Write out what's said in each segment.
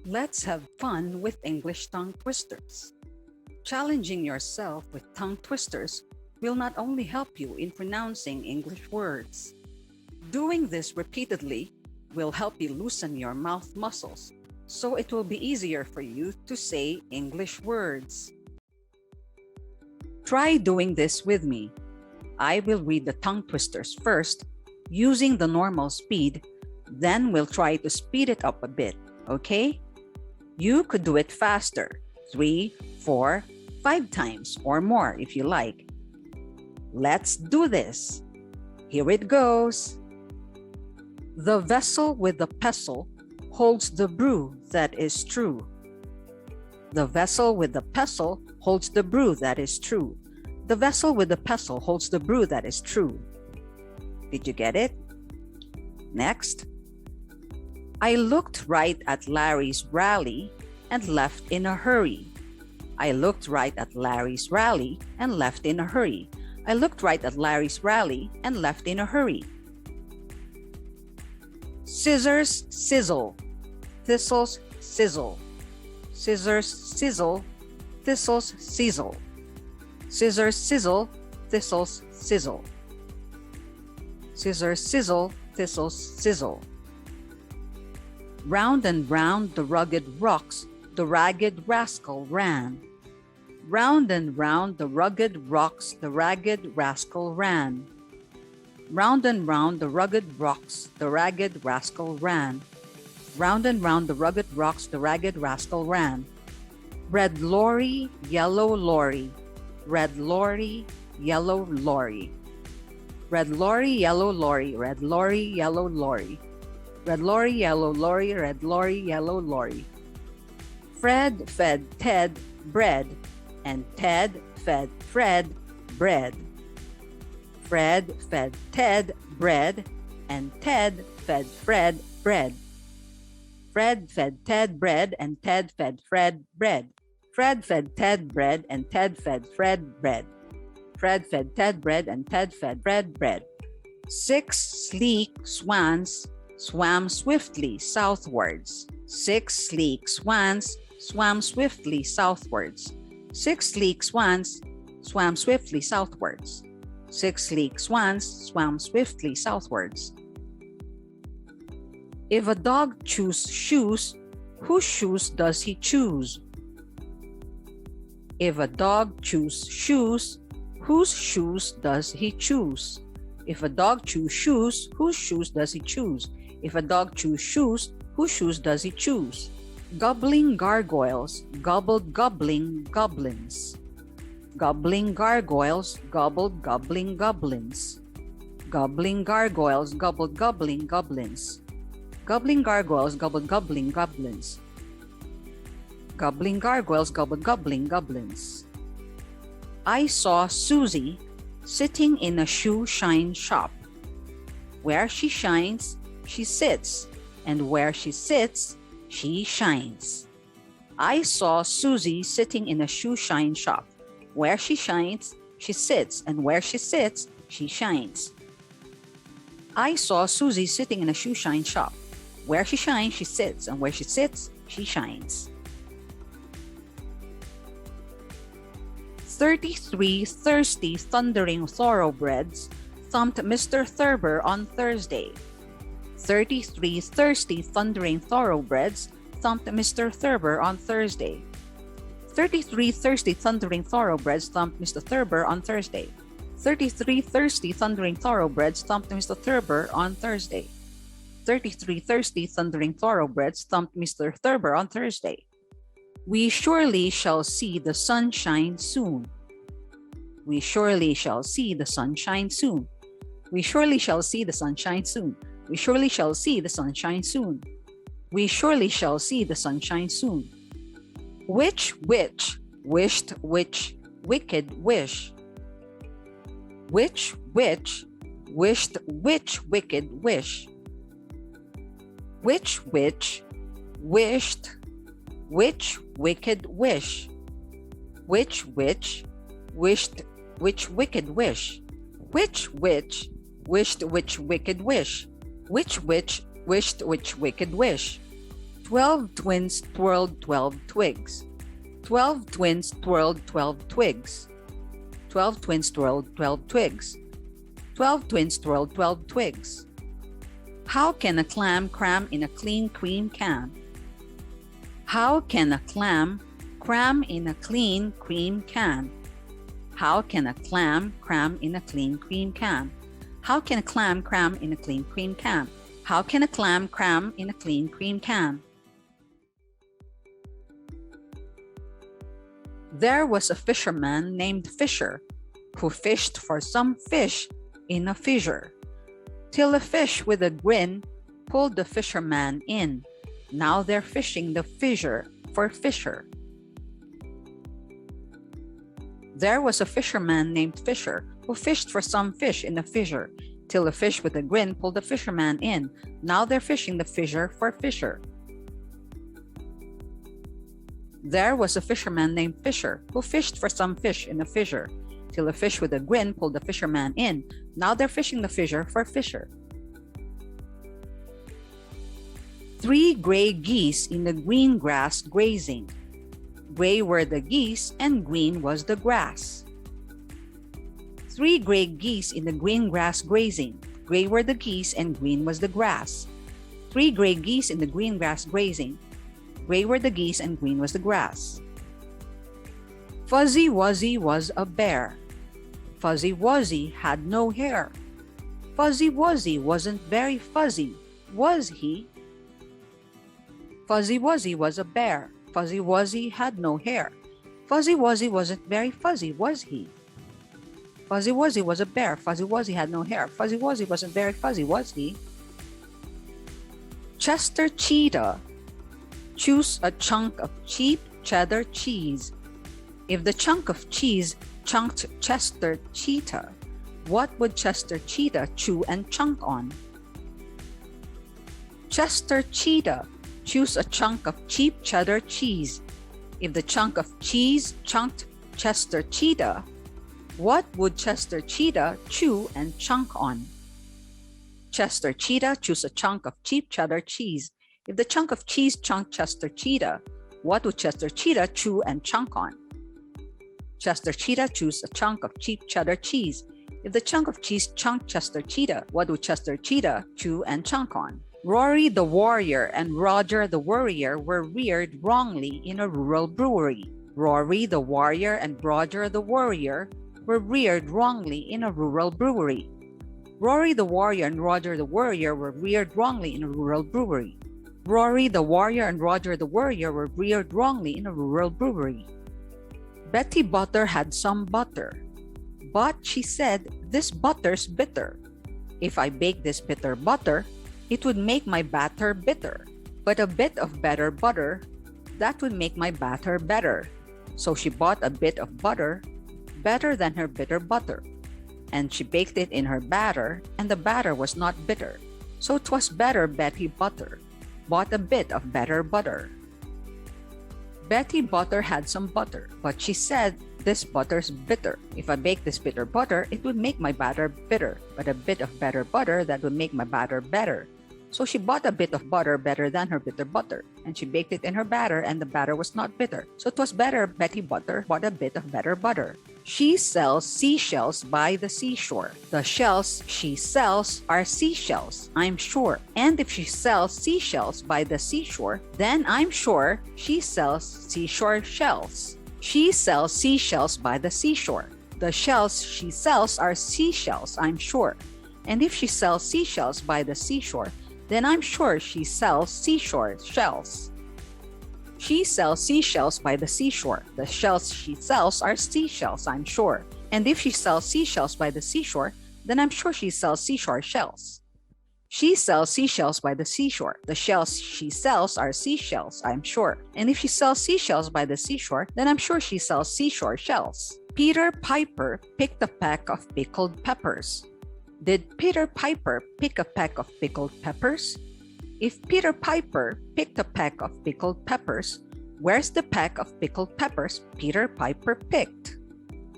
Let's have fun with English tongue twisters. Challenging yourself with tongue twisters will not only help you in pronouncing English words. Doing this repeatedly will help you loosen your mouth muscles, so it will be easier for you to say English words. Try doing this with me. I will read the tongue twisters first, using the normal speed, then we'll try to speed it up a bit, okay? You could do it faster, 3, 4, 5 times or more if you like. Let's do this. Here it goes. The vessel with the pestle holds the brew that is true. The vessel with the pestle holds the brew that is true. The vessel with the pestle holds the brew that is true. Did you get it? Next. I looked right at Larry's rally and left in a hurry. I looked right at Larry's rally and left in a hurry. I looked right at Larry's rally and left in a hurry. Scissors sizzle, thistles sizzle. Scissors sizzle, thistles sizzle. Scissors sizzle, thistles sizzle. Scissors sizzle, thistles sizzle. Round and round the rugged rocks, the ragged rascal ran. Round and round the rugged rocks, the ragged rascal ran. Round and round the rugged rocks, the ragged rascal ran. Round and round the rugged rocks, the ragged rascal ran. Red lorry, yellow lorry. Red lorry, yellow lorry. Red lorry, yellow lorry. Red lorry, yellow lorry. Red lorry, yellow lorry, red lorry, yellow lorry. Fred fed Ted bread, and Ted fed Fred bread. Fred fed Ted bread, and Ted fed Fred bread. Fred fed Ted bread, and Ted fed Fred bread. Fred fed Ted bread, and Ted fed Fred bread. Fred fed Ted bread, and Ted fed Fred bread. 6 sleek swans swam swiftly southwards. 6 sleek swans swam swiftly southwards. 6 sleek swans swam swiftly southwards. 6 sleek swans swam swiftly southwards. If a dog chews shoes, whose shoes does he choose? If a dog chews shoes, whose shoes does he choose? If a dog chews shoes, whose shoes does he choose? If a dog chews shoes, whose shoes does he choose? Gobbling gargoyles gobbled gobbling goblins. Gobbling gargoyles gobbled gobbling goblins. Gobbling gargoyles gobbled gobbling goblins. Gobbling gargoyles gobbled gobbling goblins. Gobbling gargoyles gobbled gobbling goblins. I saw Susie sitting in a shoe shine shop. Where she shines, she sits, and where she sits, she shines. I saw Susie sitting in a shoe shine shop. Where she shines, she sits, and where she sits, she shines. I saw Susie sitting in a shoe shine shop. Where she shines, she sits, and where she sits, she shines. 33 thirsty, thundering thoroughbreds thumped Mr. Thurber on Thursday. 33 thirsty, thundering thoroughbreds thumped Mr. Thurber on Thursday. 33 thirsty, thundering thoroughbreds thumped Mr. Thurber on Thursday. 33 thirsty, thundering thoroughbreds thumped Mr. Thurber on Thursday. 33 thirsty, thundering thoroughbreds thumped Mr. Thurber on Thursday. We surely shall see the sunshine soon. We surely shall see the sunshine soon. We surely shall see the sunshine soon. We surely shall see the sunshine soon. We surely shall see the sunshine soon. Which witch wished which wicked wish? Which witch wished which wicked wish? Which witch wished which wicked wish? Which witch wished which wicked wish? Which witch wished which wicked wish? Which witch wished which wicked wish? 12 twins twirled 12 twigs. 12 twins twirled 12 twigs. 12 twins twirled 12 twigs. 12 twins twirled 12 twigs. How can a clam cram in a clean cream can? How can a clam cram in a clean cream can? How can a clam cram in a clean cream can? How can a clam cram in a clean cream can? How can a clam cram in a clean cream can? There was a fisherman named Fisher, who fished for some fish in a fissure, till a fish with a grin pulled the fisherman in. Now they're fishing the fissure for fissure. There was a fisherman named Fisher, who fished for some fish in a fissure, till a fish with a grin pulled the fisherman in. Now they're fishing the fissure for fissure. There was a fisherman named Fisher, who fished for some fish in a fissure, till a fish with a grin pulled the fisherman in. Now they're fishing the fissure for fissure. 3 gray geese in the green grass grazing. Gray were the geese and green was the grass. 3 gray geese in the green grass grazing. Gray were the geese and green was the grass. 3 gray geese in the green grass grazing. Gray were the geese and green was the grass. Fuzzy Wuzzy was a bear. Fuzzy Wuzzy had no hair. Fuzzy Wuzzy wasn't very fuzzy, was he? Fuzzy Wuzzy was a bear. Fuzzy Wuzzy had no hair. Fuzzy Wuzzy wasn't very fuzzy, was he? Fuzzy Wuzzy was a bear. Fuzzy Wuzzy had no hair. Fuzzy Wuzzy wasn't very fuzzy, was he? Chester Cheetah chews a chunk of cheap cheddar cheese. If the chunk of cheese chunked Chester Cheetah, what would Chester Cheetah chew and chunk on? Chester Cheetah chews a chunk of cheap cheddar cheese. If the chunk of cheese chunked Chester Cheetah, what would Chester Cheetah chew and chunk on? Chester Cheetah chews a chunk of cheap cheddar cheese. If the chunk of cheese chunked Chester Cheetah, what would Chester Cheetah chew and chunk on? Chester Cheetah chews a chunk of cheap cheddar cheese. If the chunk of cheese chunked Chester Cheetah, what would Chester Cheetah chew and chunk on? Rory the warrior and Roger the worrier were reared wrongly in a rural brewery. Rory the warrior and Roger the worrier were reared wrongly in a rural brewery. Rory the warrior and Roger the worrier were reared wrongly in a rural brewery. Rory the warrior and Roger the worrier were reared wrongly in a rural brewery. Betty Butter had some butter, but she said, "This butter's bitter. If I bake this bitter butter, it would make my batter bitter. But a bit of better butter, that would make my batter better." So she bought a bit of butter, better than her bitter butter, and she baked it in her batter, and the batter was not bitter. So 'twas better Betty Butter bought a bit of better butter. Betty Butter had some butter, but she said, "This butter's bitter. If I bake this bitter butter, it would make my batter bitter. But a bit of better butter, that would make my batter better." So she bought a bit of butter better than her bitter butter, and she baked it in her batter, and the batter was not bitter. So 'twas better Betty Butter bought a bit of better butter. She sells seashells by the seashore. The shells she sells are seashells, I'm sure. And if she sells seashells by the seashore, then I'm sure she sells seashore shells. She sells seashells by the seashore. The shells she sells are seashells, I'm sure. And if she sells seashells by the seashore, then I'm sure she sells seashore shells. She sells seashells by the seashore. The shells she sells are seashells, I'm sure. And if she sells seashells by the seashore, then I'm sure she sells seashore shells. She sells seashells by the seashore. The shells she sells are seashells, I'm sure. And if she sells seashells by the seashore, then I'm sure she sells seashore shells. Peter Piper picked a peck of pickled peppers. Did Peter Piper pick a peck of pickled peppers? If Peter Piper picked a peck of pickled peppers, where's the peck of pickled peppers Peter Piper picked?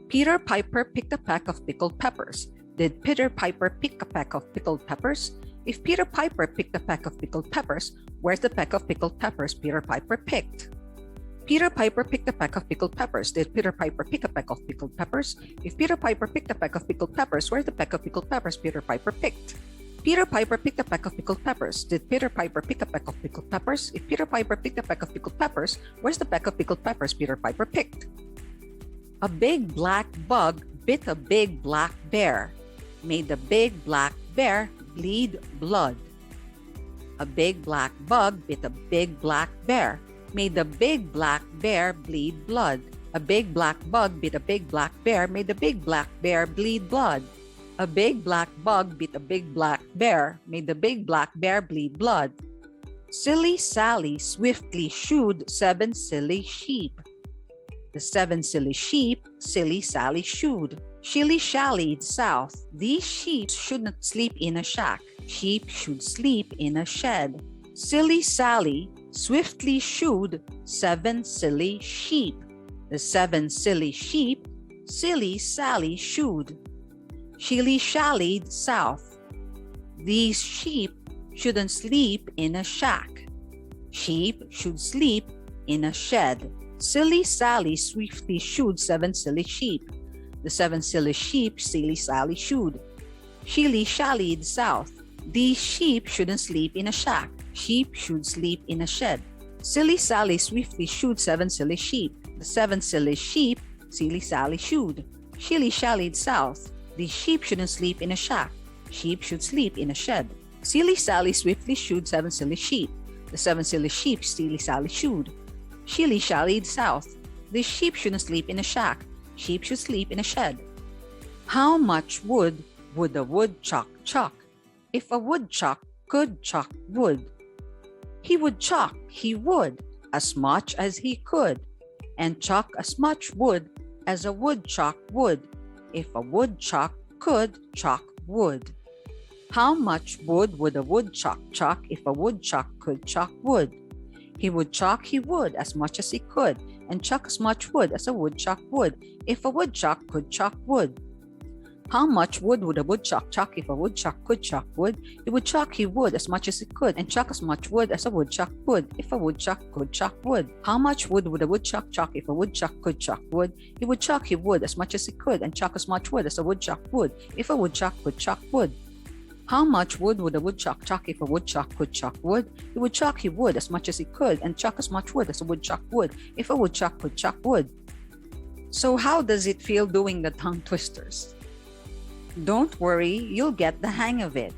Peter Piper picked a peck of pickled peppers. Did Peter Piper pick a peck of pickled peppers? If Peter Piper picked a peck of pickled peppers, where's the peck of pickled peppers Peter Piper picked? Peter Piper picked a peck of pickled peppers. Did Peter Piper pick a peck of pickled peppers? If Peter Piper picked a peck of pickled peppers, where's the peck of pickled peppers Peter Piper picked? Peter Piper picked a peck of pickled peppers. Did Peter Piper pick a peck of pickled peppers? If Peter Piper picked a peck of pickled peppers, where's the peck of pickled peppers Peter Piper picked? A big black bug bit a big black bear, made the big black bear bleed blood. A big black bug bit a big black bear, made the big black bear bleed blood. A big black bug bit a big black bear, made the big black bear bleed blood. A big black bug bit a big black bear, made the big black bear bleed blood. Silly Sally swiftly shooed 7 silly sheep. The 7 silly sheep Silly Sally shooed. Shilly-shallied south. These sheep should not sleep in a shack. Sheep should sleep in a shed. Silly Sally swiftly shooed 7 silly sheep. The 7 silly sheep Silly Sally shooed. Shilly-shallied south. These sheep shouldn't sleep in a shack. Sheep should sleep in a shed. Silly Sally swiftly shooed 7 silly sheep. The 7 silly sheep Silly Sally shooed. Shilly-shallied south. These sheep shouldn't sleep in a shack. Sheep should sleep in a shed. Silly Sally swiftly shooed 7 silly sheep. The 7 silly sheep Silly Sally shooed. Shilly-shallied south. These sheep shouldn't sleep in a shack. Sheep should sleep in a shed. Silly Sally swiftly shooed 7 silly sheep. The 7 silly sheep Silly Sally shooed. Shilly-shallied south. These sheep shouldn't sleep in a shack. Sheep should sleep in a shed. How much wood would a woodchuck chuck if a woodchuck could chuck wood? He would chuck, he would, as much as he could, and chuck as much wood as a woodchuck would if a woodchuck could chuck wood. How much wood would a woodchuck chuck if a woodchuck could chuck wood? He would chuck, he would, as much as he could, and chuck as much wood as a woodchuck would, if a woodchuck could chuck wood. How much wood would a woodchuck chuck if a woodchuck could chuck wood? He would chuck, he would, as much as he could, and chuck as much wood as a woodchuck would, if a woodchuck could chuck wood. How much wood would a woodchuck chuck if a woodchuck could chuck wood? He would chuck, he would, as much as he could, and chuck as much wood as a woodchuck would, if a woodchuck could chuck wood. How much wood would a woodchuck chuck if a woodchuck could chuck wood? He would chuck, he would, as much as he could, and chuck as much wood as a woodchuck would, if a woodchuck could chuck wood. So how does it feel doing the tongue twisters? Don't worry, you'll get the hang of it.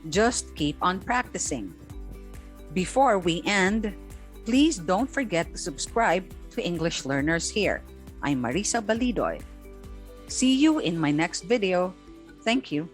Just keep on practicing. Before we end, please don't forget to subscribe to English Learners Here. I'm Marisa Balidoy. See you in my next video. Thank you.